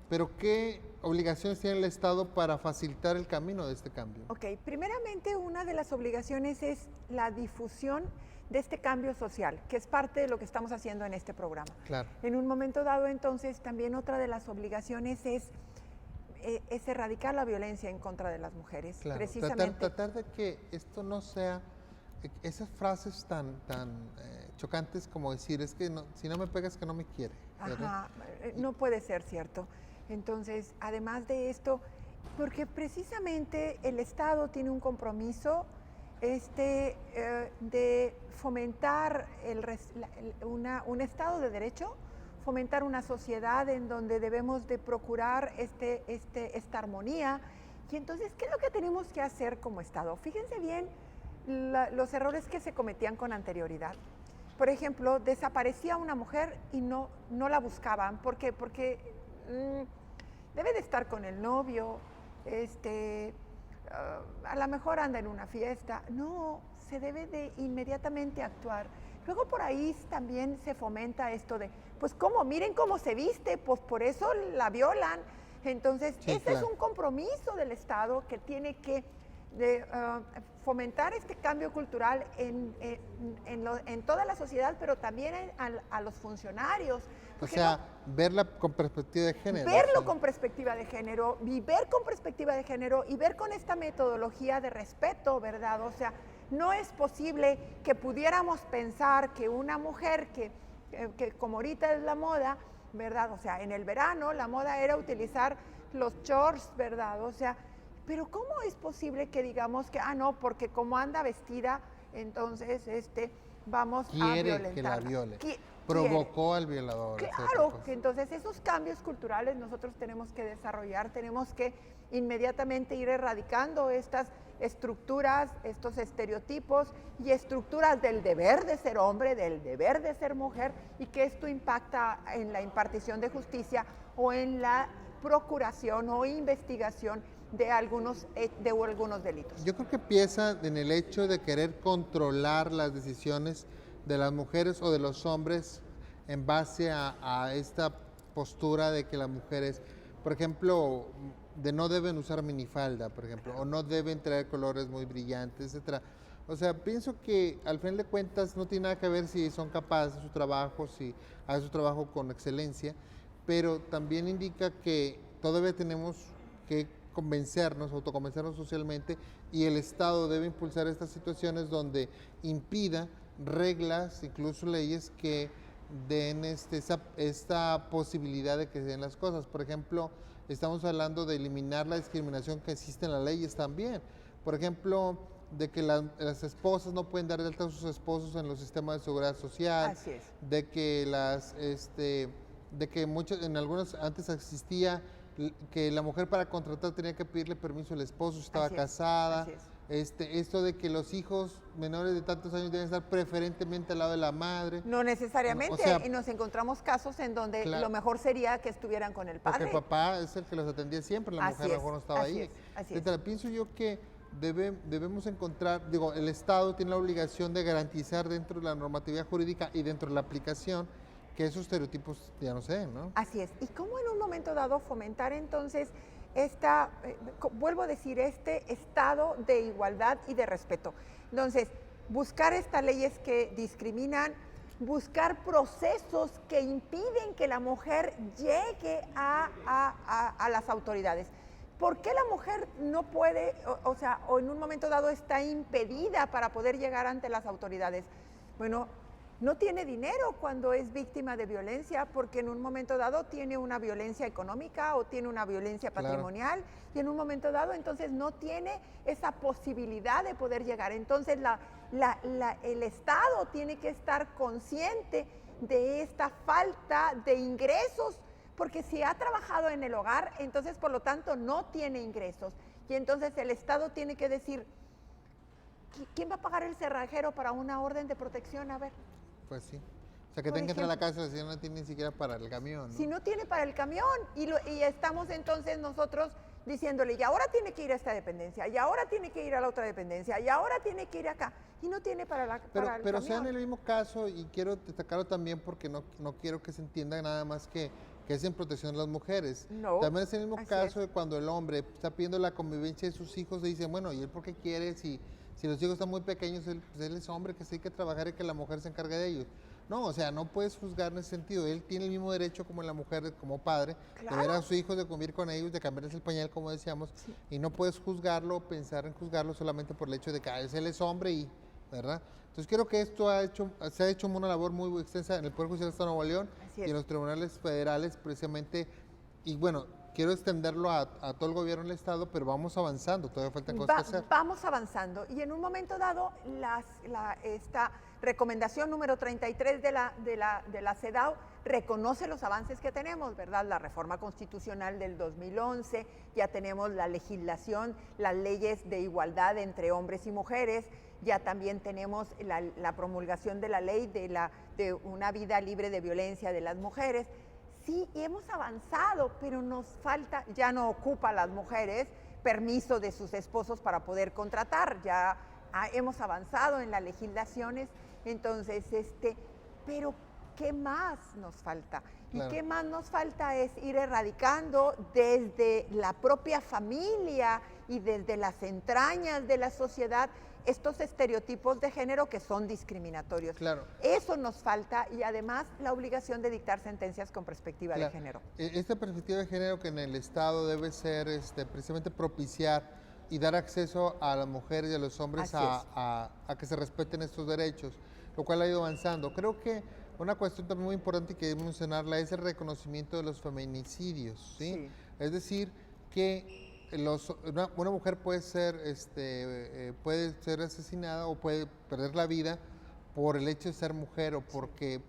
pero ¿qué obligaciones tiene el Estado para facilitar el camino de este cambio? Ok, primeramente una de las obligaciones es la difusión de este cambio social, que es parte de lo que estamos haciendo en este programa. Claro. En un momento dado, entonces, también otra de las obligaciones es erradicar la violencia en contra de las mujeres. Claro. Precisamente. Tratar de que esto no sea esas frases tan chocantes como decir, es que no, si no me pegas que no me quiere. Ajá, no puede ser cierto. Entonces, además de esto, porque precisamente el Estado tiene un compromiso de fomentar un Estado de Derecho, fomentar una sociedad en donde debemos de procurar esta armonía. Y entonces, ¿qué es lo que tenemos que hacer como Estado? Fíjense bien los errores que se cometían con anterioridad. Por ejemplo, desaparecía una mujer y no la buscaban. ¿Por qué? Porque debe de estar con el novio, a lo mejor anda en una fiesta. No, se debe de inmediatamente actuar. Luego por ahí también se fomenta esto de, pues cómo, miren cómo se viste, pues por eso la violan. Entonces, sí, ese es un compromiso del Estado que tiene que fomentar este cambio cultural en toda la sociedad, pero también a los funcionarios. O sea, verla con perspectiva de género. Verlo con perspectiva de género, ver con perspectiva de género y ver con esta metodología de respeto, ¿verdad? O sea, no es posible que pudiéramos pensar que una mujer que como ahorita es la moda, ¿verdad? O sea, en el verano la moda era utilizar los shorts, ¿verdad? O sea, pero ¿cómo es posible que digamos que, no, porque como anda vestida, entonces vamos a violentarla? Que la viole. Provocó al violador. Claro, que entonces esos cambios culturales nosotros tenemos que desarrollar, tenemos que inmediatamente ir erradicando estas estructuras, estos estereotipos y estructuras del deber de ser hombre, del deber de ser mujer, y que esto impacta en la impartición de justicia o en la procuración o investigación de algunos delitos. Yo creo que empieza en el hecho de querer controlar las decisiones de las mujeres o de los hombres en base a esta postura de que las mujeres, por ejemplo, de no deben usar minifalda, por ejemplo, o no deben traer colores muy brillantes, etcétera. O sea, pienso que al fin de cuentas no tiene nada que ver si son capaces de su trabajo, si hacen su trabajo con excelencia, pero también indica que todavía tenemos que autoconvencernos socialmente, y el Estado debe impulsar estas situaciones donde impida reglas, incluso leyes que den esta posibilidad de que se den las cosas. Por ejemplo, estamos hablando de eliminar la discriminación que existe en las leyes también. Por ejemplo, de que las esposas no pueden dar de alta a sus esposos en los sistemas de seguridad social. Así es. De que en algunos antes existía que la mujer para contratar tenía que pedirle permiso al esposo si estaba casada. Así es. Esto de que los hijos menores de tantos años deben estar preferentemente al lado de la madre. No necesariamente, o sea, y nos encontramos casos en donde claro, lo mejor sería que estuvieran con el padre. Porque el papá es el que los atendía siempre, la mujer a lo mejor no estaba ahí. Así es. Pienso yo que debemos encontrar, el Estado tiene la obligación de garantizar dentro de la normatividad jurídica y dentro de la aplicación que esos estereotipos ya no se den, ¿no? Así es. Y cómo en un momento dado fomentar entonces vuelvo a decir, este estado de igualdad y de respeto. Entonces, buscar estas leyes que discriminan, buscar procesos que impiden que la mujer llegue a las autoridades. ¿Por qué la mujer no puede, o en un momento dado está impedida para poder llegar ante las autoridades? Bueno, no tiene dinero cuando es víctima de violencia, porque en un momento dado tiene una violencia económica o tiene una violencia patrimonial, claro. Y en un momento dado entonces no tiene esa posibilidad de poder llegar. Entonces el Estado tiene que estar consciente de esta falta de ingresos, porque si ha trabajado en el hogar, entonces por lo tanto no tiene ingresos. Y entonces el Estado tiene que decir, ¿quién va a pagar el cerrajero para una orden de protección? A ver. Pues sí. O sea, que tenga que entrar a la casa si no tiene ni siquiera para el camión, ¿no? Si no tiene para el camión, y estamos entonces nosotros diciéndole, y ahora tiene que ir a esta dependencia, y ahora tiene que ir a la otra dependencia, y ahora tiene que ir acá, y no tiene para el camión. Pero sea en el mismo caso, y quiero destacarlo también porque no quiero que se entienda nada más que es en protección de las mujeres. No, también es el mismo caso de cuando el hombre está pidiendo la convivencia de sus hijos, y dice, bueno, ¿y él por qué quiere? Si los hijos están muy pequeños, él es hombre, que sí hay que trabajar y que la mujer se encargue de ellos. No, o sea, no puedes juzgar en ese sentido. Él tiene el mismo derecho como la mujer, como padre, claro, de ver a sus hijos, de convivir con ellos, de cambiarles el pañal, como decíamos, sí. Y no puedes juzgarlo, pensar en juzgarlo solamente por el hecho de que él es hombre y, ¿verdad? Entonces creo que esto se ha hecho una labor muy extensa en el Poder Judicial del Estado de Nuevo León y en los tribunales federales precisamente, y bueno, quiero extenderlo a todo el gobierno del Estado, pero vamos avanzando, todavía faltan cosas que hacer. Vamos avanzando, y en un momento dado, esta recomendación número 33 de la CEDAW reconoce los avances que tenemos, ¿verdad? La reforma constitucional del 2011, ya tenemos la legislación, las leyes de igualdad entre hombres y mujeres, ya también tenemos la promulgación de la ley de una vida libre de violencia de las mujeres. Sí, y hemos avanzado, pero nos falta, ya no ocupa a las mujeres permiso de sus esposos para poder contratar, ya hemos avanzado en las legislaciones, entonces, pero ¿qué más nos falta? Claro. Y qué más nos falta es ir erradicando desde la propia familia y desde las entrañas de la sociedad estos estereotipos de género que son discriminatorios. Claro. Eso nos falta, y además la obligación de dictar sentencias con perspectiva de género. Esta perspectiva de género que en el Estado debe ser precisamente propiciar y dar acceso a las mujeres y a los hombres a que se respeten estos derechos, lo cual ha ido avanzando. Creo que una cuestión también muy importante que debemos mencionarla es el reconocimiento de los feminicidios, ¿sí? Sí. Es decir, que una mujer puede ser asesinada o puede perder la vida por el hecho de ser mujer o porque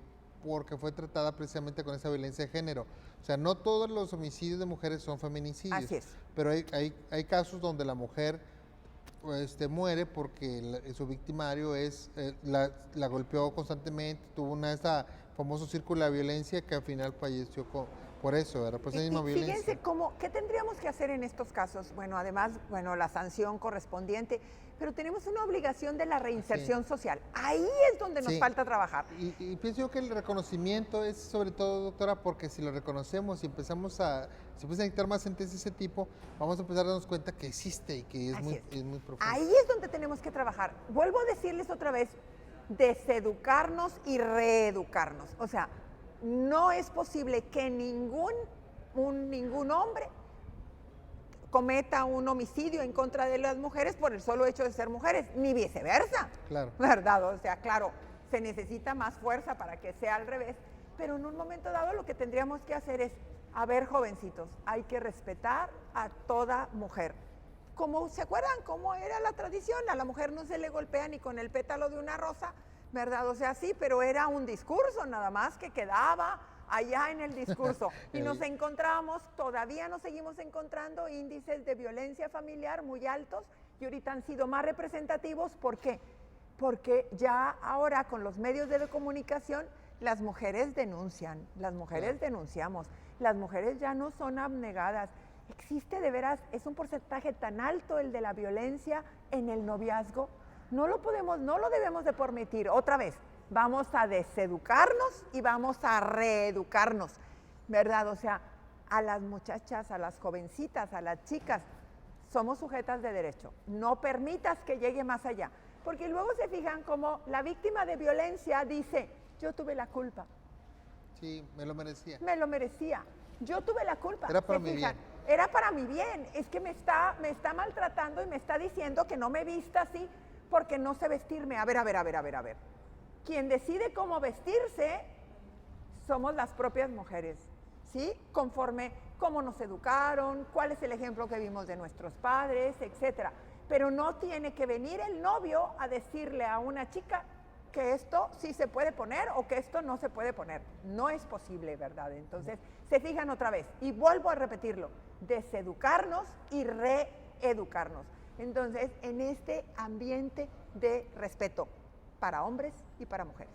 fue tratada precisamente con esa violencia de género. O sea, no todos los homicidios de mujeres son feminicidios. Así es. Pero hay casos donde la mujer muere porque su victimario la golpeó constantemente, tuvo ese famoso círculo de violencia que al final falleció por eso, ¿verdad? Pues misma violencia. Fíjense ¿qué tendríamos que hacer en estos casos? Bueno, además, la sanción correspondiente, pero tenemos una obligación de la reinserción social. Ahí es donde nos falta trabajar. Y pienso yo que el reconocimiento es sobre todo, doctora, porque si lo reconocemos y empezamos a dictar más sentencias de ese tipo, vamos a empezar a darnos cuenta que existe y que es muy profundo. Ahí es donde tenemos que trabajar. Vuelvo a decirles otra vez, deseducarnos y reeducarnos. O sea, no es posible que ningún hombre cometa un homicidio en contra de las mujeres por el solo hecho de ser mujeres, ni viceversa. Claro. ¿Verdad? O sea, claro, se necesita más fuerza para que sea al revés, pero en un momento dado lo que tendríamos que hacer es, a ver, jovencitos, hay que respetar a toda mujer. ¿Se acuerdan cómo era la tradición? A la mujer no se le golpea ni con el pétalo de una rosa, ¿verdad? O sea, sí, pero era un discurso nada más que quedaba allá en el discurso. Y todavía nos seguimos encontrando índices de violencia familiar muy altos, y ahorita han sido más representativos. ¿Por qué? Porque ya ahora con los medios de comunicación las mujeres denuncian, las mujeres denunciamos, las mujeres ya no son abnegadas. Existe de veras, es un porcentaje tan alto el de la violencia en el noviazgo. No lo debemos de permitir. Otra vez, vamos a deseducarnos y vamos a reeducarnos, ¿verdad? O sea, a las muchachas, a las jovencitas, a las chicas, somos sujetas de derecho. No permitas que llegue más allá. Porque luego se fijan como la víctima de violencia dice, yo tuve la culpa. Sí, me lo merecía. Me lo merecía. Yo tuve la culpa. Era para mi bien. Era para mi bien. Es que me está maltratando y me está diciendo que no me vista así porque no sé vestirme. A ver. Quien decide cómo vestirse somos las propias mujeres, ¿sí? Conforme cómo nos educaron, cuál es el ejemplo que vimos de nuestros padres, etcétera. Pero no tiene que venir el novio a decirle a una chica que esto sí se puede poner o que esto no se puede poner. No es posible, ¿verdad? Entonces, se fijan otra vez, y vuelvo a repetirlo, deseducarnos y reeducarnos. Entonces, en este ambiente de respeto para hombres y para mujeres.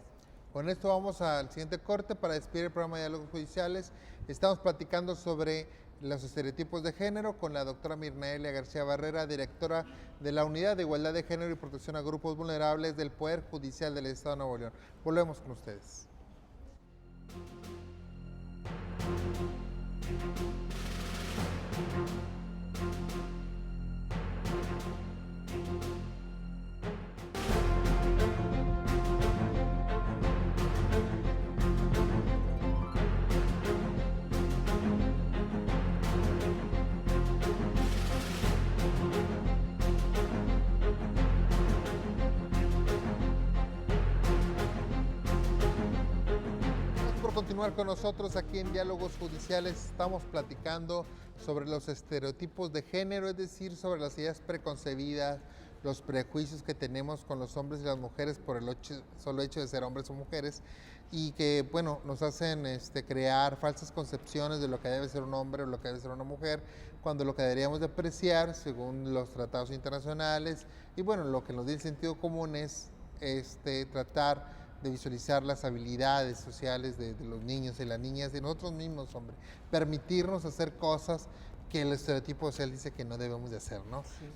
Con esto vamos al siguiente corte para despedir el programa de Diálogos Judiciales. Estamos platicando sobre los estereotipos de género con la doctora Mirnaelia García Barrera, directora de la Unidad de Igualdad de Género y Protección a Grupos Vulnerables del Poder Judicial del Estado de Nuevo León. Volvemos con ustedes. Continuar con nosotros aquí en Diálogos Judiciales. Estamos platicando sobre los estereotipos de género, es decir, sobre las ideas preconcebidas, los prejuicios que tenemos con los hombres y las mujeres por el solo hecho de ser hombres o mujeres y que, bueno, nos hacen crear falsas concepciones de lo que debe ser un hombre o lo que debe ser una mujer, cuando lo que deberíamos de apreciar, según los tratados internacionales, y bueno, lo que nos dice el sentido común es tratar de visualizar las habilidades sociales de los niños y las niñas, de nosotros mismos, hombre. Permitirnos hacer cosas que el estereotipo social dice que no debemos de hacer, ¿no? Sí.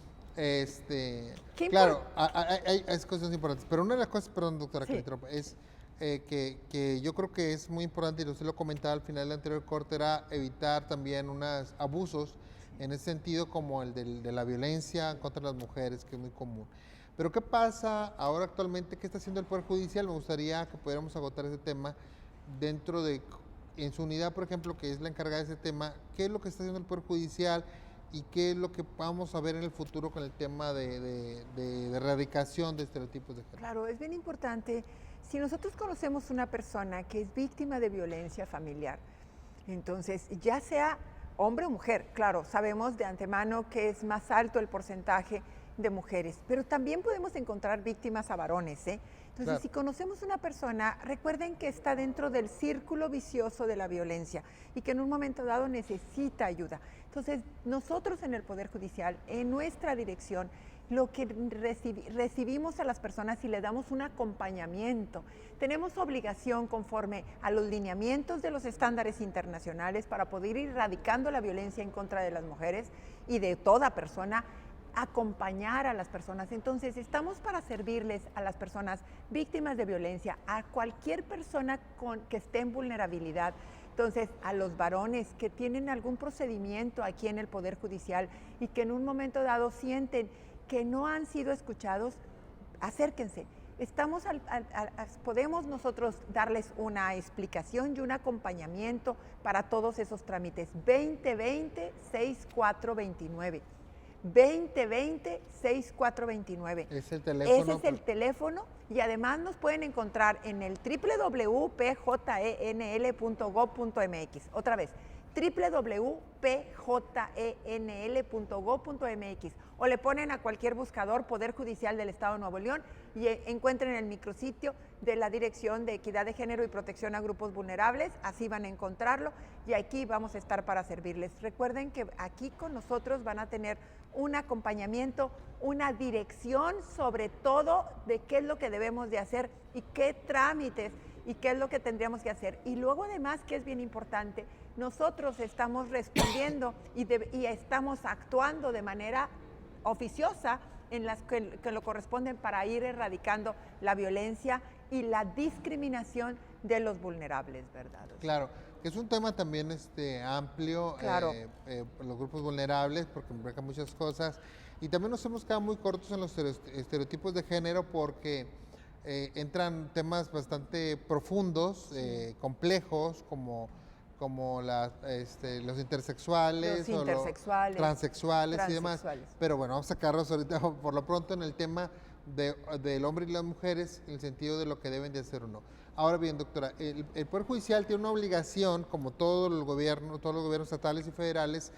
Claro, hay cosas importantes, pero una de las cosas, perdón, doctora, sí, es que yo creo que es muy importante, y usted lo comentaba al final del anterior corte, era evitar también unos abusos en ese sentido, como el de la violencia contra las mujeres, que es muy común. Pero ¿qué pasa ahora actualmente? ¿Qué está haciendo el Poder Judicial? Me gustaría que pudiéramos agotar ese tema dentro de, en su unidad, por ejemplo, que es la encargada de ese tema. ¿Qué es lo que está haciendo el Poder Judicial y qué es lo que vamos a ver en el futuro con el tema de erradicación de estereotipos de género? Claro, es bien importante. Si nosotros conocemos una persona que es víctima de violencia familiar, entonces ya sea hombre o mujer, claro, sabemos de antemano que es más alto el porcentaje de mujeres, pero también podemos encontrar víctimas a varones, ¿eh? Entonces, claro, si conocemos una persona, recuerden que está dentro del círculo vicioso de la violencia y que en un momento dado necesita ayuda. Entonces, nosotros en el Poder Judicial, en nuestra dirección, lo que recibimos a las personas y le damos un acompañamiento. Tenemos obligación conforme a los lineamientos de los estándares internacionales para poder ir erradicando la violencia en contra de las mujeres y de toda persona, acompañar a las personas. Entonces, estamos para servirles a las personas víctimas de violencia, a cualquier persona que esté en vulnerabilidad. Entonces, a los varones que tienen algún procedimiento aquí en el Poder Judicial y que en un momento dado sienten que no han sido escuchados, acérquense. Podemos nosotros darles una explicación y un acompañamiento para todos esos trámites. 2020-6429. 2020-6429. Es el teléfono. Ese es el teléfono y además nos pueden encontrar en el www.pjnl.gov.mx. Otra vez, www.pjnl.gov.mx o le ponen a cualquier buscador Poder Judicial del Estado de Nuevo León y encuentren el micrositio de la Dirección de Equidad de Género y Protección a Grupos Vulnerables, así van a encontrarlo y aquí vamos a estar para servirles. Recuerden que aquí con nosotros van a tener un acompañamiento, una dirección sobre todo de qué es lo que debemos de hacer y qué trámites y qué es lo que tendríamos que hacer. Y luego además, que es bien importante, nosotros estamos respondiendo y estamos actuando de manera oficiosa en las que lo corresponden para ir erradicando la violencia y la discriminación de los vulnerables, ¿verdad? Claro, que es un tema también amplio, Claro. Los grupos vulnerables, porque implica muchas cosas, y también nos hemos quedado muy cortos en los estereotipos de género porque entran temas bastante profundos, complejos, como los intersexuales, Los intersexuales, transexuales y demás. transexuales. Pero bueno, vamos a sacarlos ahorita por lo pronto en el tema del hombre y las mujeres, en el sentido de lo que deben de hacer o no. Ahora bien, doctora, el Poder Judicial tiene una obligación, como todos los gobiernos estatales y federales,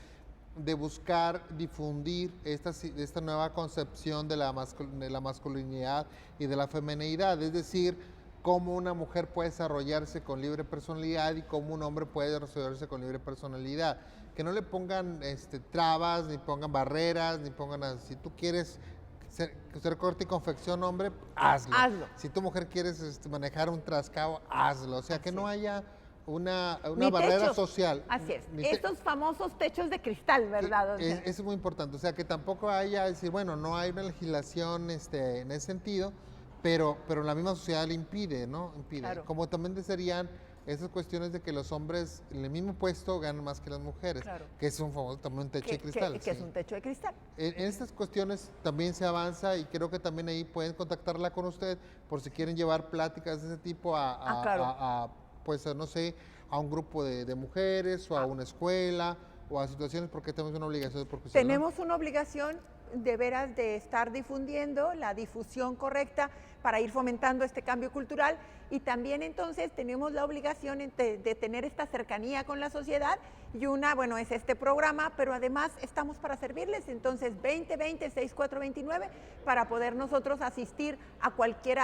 de buscar difundir esta nueva concepción de la masculinidad y de la feminidad, es decir, cómo una mujer puede desarrollarse con libre personalidad y cómo un hombre puede desarrollarse con libre personalidad. Que no le pongan trabas, ni pongan barreras, ni pongan, si tú quieres ser corte y confección, hombre, hazlo. Hazlo. Si tu mujer quieres manejar un trascabo, hazlo. O sea, que no haya una Ni barrera techos. social. Así es. Ni Estos famosos techos de cristal, ¿verdad? O sea, Eso es muy importante. O sea, que tampoco haya, decir, bueno, no hay una legislación en ese sentido, pero la misma sociedad le impide, ¿no? Impide. Claro. Como también serían esas cuestiones de que los hombres en el mismo puesto ganan más que las mujeres, Claro. que es un famoso también un techo de cristal. que es un techo de cristal. En estas cuestiones también se avanza y creo que también ahí pueden contactarla con usted por si quieren llevar pláticas de ese tipo Claro. pues no sé, a un grupo de mujeres o a una escuela o a situaciones, porque tenemos una obligación de profesional. Tenemos una obligación de veras de estar difundiendo la difusión correcta para ir fomentando este cambio cultural, y también entonces tenemos la obligación de tener esta cercanía con la sociedad, y bueno, es este programa, pero además estamos para servirles. Entonces 2020-6429 para poder nosotros asistir a cualquier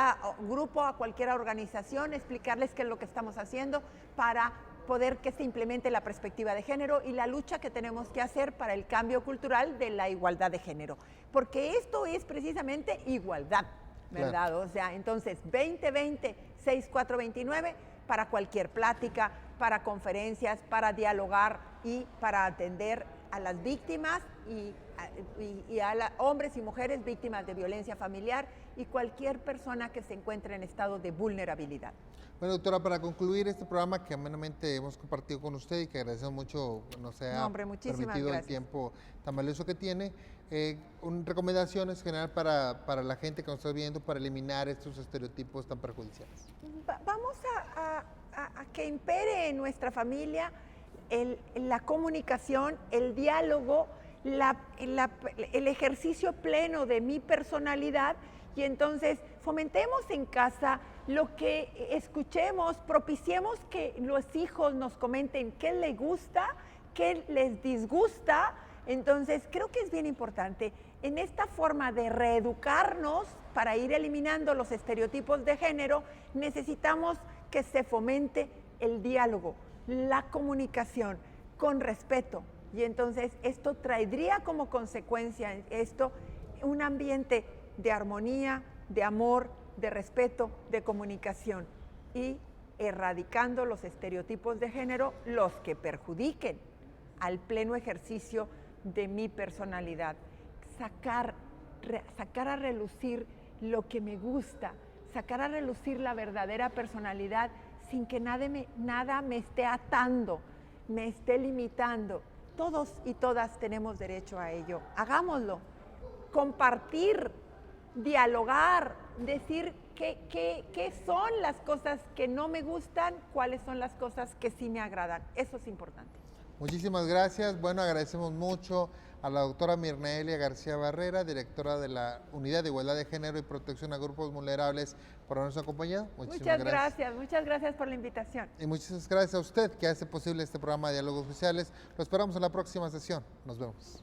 grupo, a cualquier organización, explicarles qué es lo que estamos haciendo para poder que se implemente la perspectiva de género y la lucha que tenemos que hacer para el cambio cultural de la igualdad de género. Porque esto es precisamente igualdad, ¿verdad? Claro. O sea, entonces 2020-6429 para cualquier plática, para conferencias, para dialogar y para atender a las víctimas y a hombres y mujeres víctimas de violencia familiar y cualquier persona que se encuentre en estado de vulnerabilidad. Bueno, doctora, para concluir este programa que amenamente hemos compartido con usted y que agradecemos mucho nos haya permitido el tiempo tan valioso que tiene, recomendaciones general para la gente que nos está viendo para eliminar estos estereotipos tan perjudiciales. Vamos a que impere en nuestra familia la comunicación, el diálogo, el ejercicio pleno de mi personalidad, y entonces fomentemos en casa lo que escuchemos, propiciemos que los hijos nos comenten qué les gusta, qué les disgusta. Entonces creo que es bien importante en esta forma de reeducarnos para ir eliminando los estereotipos de género. Necesitamos que se fomente el diálogo, la comunicación con respeto, y entonces esto traería como consecuencia un ambiente de armonía, de amor, de respeto, de comunicación, y erradicando los estereotipos de género, los que perjudiquen al pleno ejercicio de mi personalidad. Sacar a relucir lo que me gusta, sacar a relucir la verdadera personalidad sin que nada me esté atando, me esté limitando. Todos y todas tenemos derecho a ello. Hagámoslo. Compartir, dialogar, decir qué son las cosas que no me gustan, cuáles son las cosas que sí me agradan. Eso es importante. Muchísimas gracias. Bueno, agradecemos mucho a la doctora Mirnaelia García Barrera, directora de la Unidad de Igualdad de Género y Protección a Grupos Vulnerables, por habernos acompañado. Muchas gracias por la invitación. Y muchas gracias a usted que hace posible este programa de Diálogos Sociales. Lo esperamos en la próxima sesión. Nos vemos.